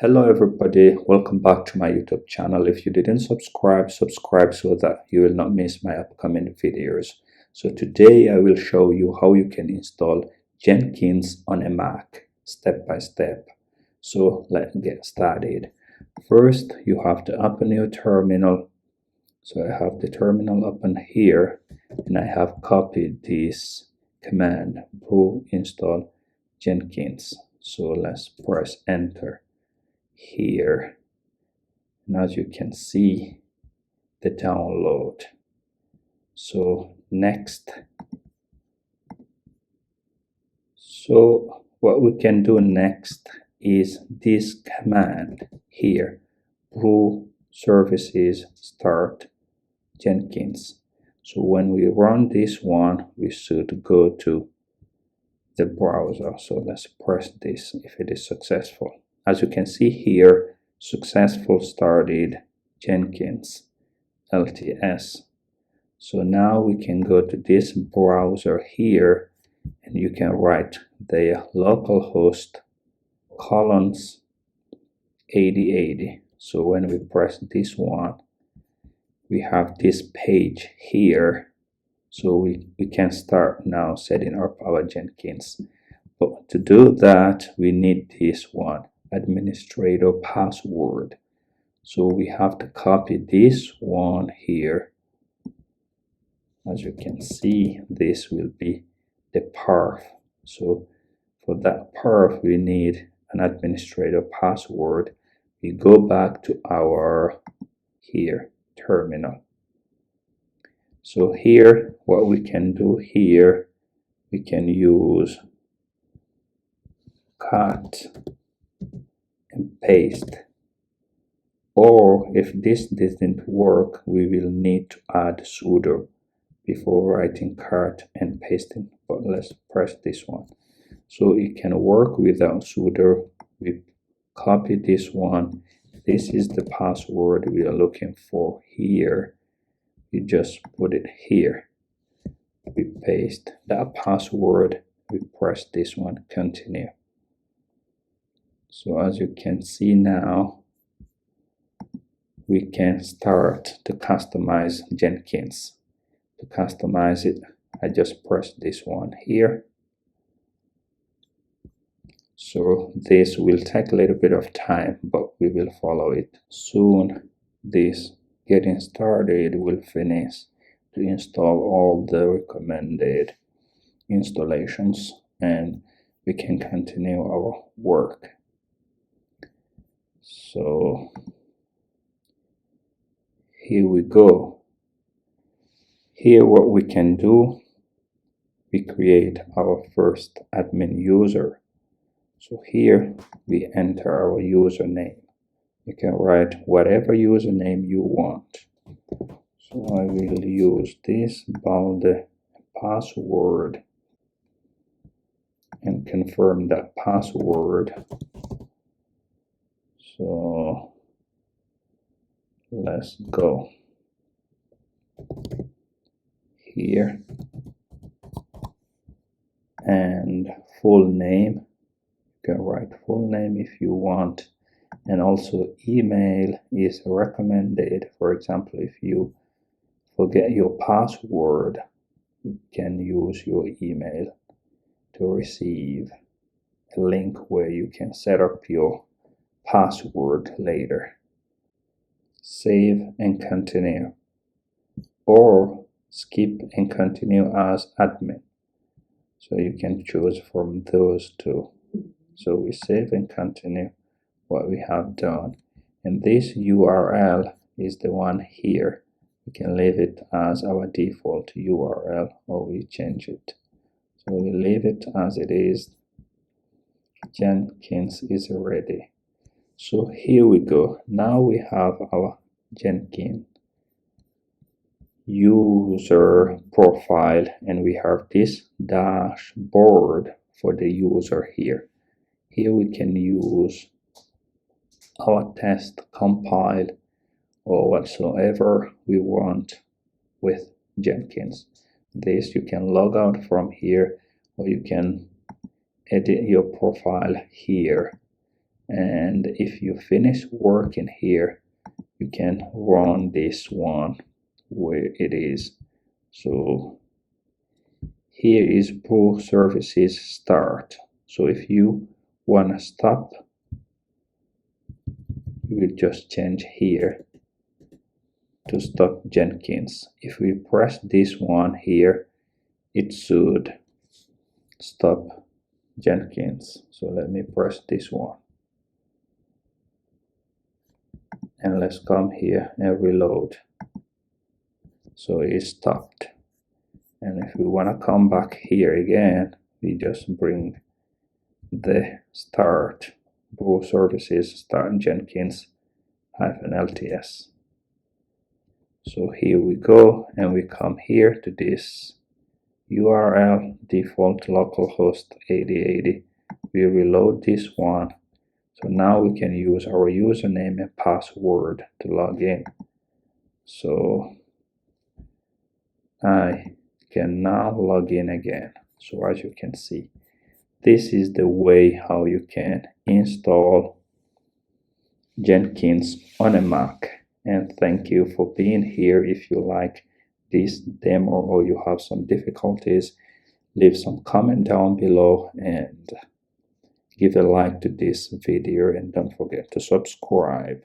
Hello everybody, welcome back to my YouTube channel. If you didn't subscribe so that you will not miss my upcoming videos. So today I will show you how you can install Jenkins on a Mac step by step. So let's get started. First you have to open your terminal. So I have the terminal open here and I have copied this command, brew install Jenkins. So let's press enter here, and as you can see, the download. So next, so what we can do next is this command here, brew services start Jenkins. So when we run this one, we should go to the browser. So let's press this if it is successful. As you can see here, successful started Jenkins-lts. So now we can go to this browser here and you can write the localhost colons 8080. So when we press this one, we have this page here. So we can start now setting up our Jenkins. But to do that, we need this one, administrator password. So we have to copy this one here. As you can see, this will be the perf. So for that perf, we need an administrator password. We go back to our here terminal. So here, what we can do here, we can use cut and paste, or if this didn't work, we will need to add sudo before writing cut and pasting. But let's press this one. So it can work without sudo. We copy this one. This is the password we are looking for here. You just put it here. We paste that password. We press this one, continue. So as you can see now, we can start to customize Jenkins. To customize it, I just press this one here. So this will take a little bit of time, but we will follow it. Soon this getting started will finish to install all the recommended installations and we can continue our work. So here we go. Here what we can do, we create our first admin user. So here we enter our username. You can write whatever username you want. So I will use this Bal-Dez-Password and confirm that password. So let's go here, and full name, you can write full name if you want, and also email is recommended. For example, if you forget your password, you can use your email to receive a link where you can set up your password later. Save and continue, or skip and continue as admin. So you can choose from those two. So we save and continue what we have done. And this URL is the one here. We can leave it as our default URL or we change it. So we leave it as it is. Jenkins is ready. So here we go. Now we have our Jenkins user profile and we have this dashboard for the user here. Here we can use our test, compile, or whatsoever we want with Jenkins. This you can log out from here, or you can edit your profile here And if you finish working here, you can run this one where it is. So here is brew services start. So if you want to stop, you will just change here to stop Jenkins. If we press this one here, it should stop Jenkins. So let me press this one. And let's come here and reload. So it stopped. And if we want to come back here again, we just bring the start brew services start Jenkins-lts. So here we go, and we come here to this URL default localhost 8080. We reload this one. So now we can use our username and password to log in. So I can now log in again. So as you can see, this is the way how you can install Jenkins on a Mac. And thank you for being here. If you like this demo or you have some difficulties, leave some comment down below and give a like to this video, and don't forget to subscribe.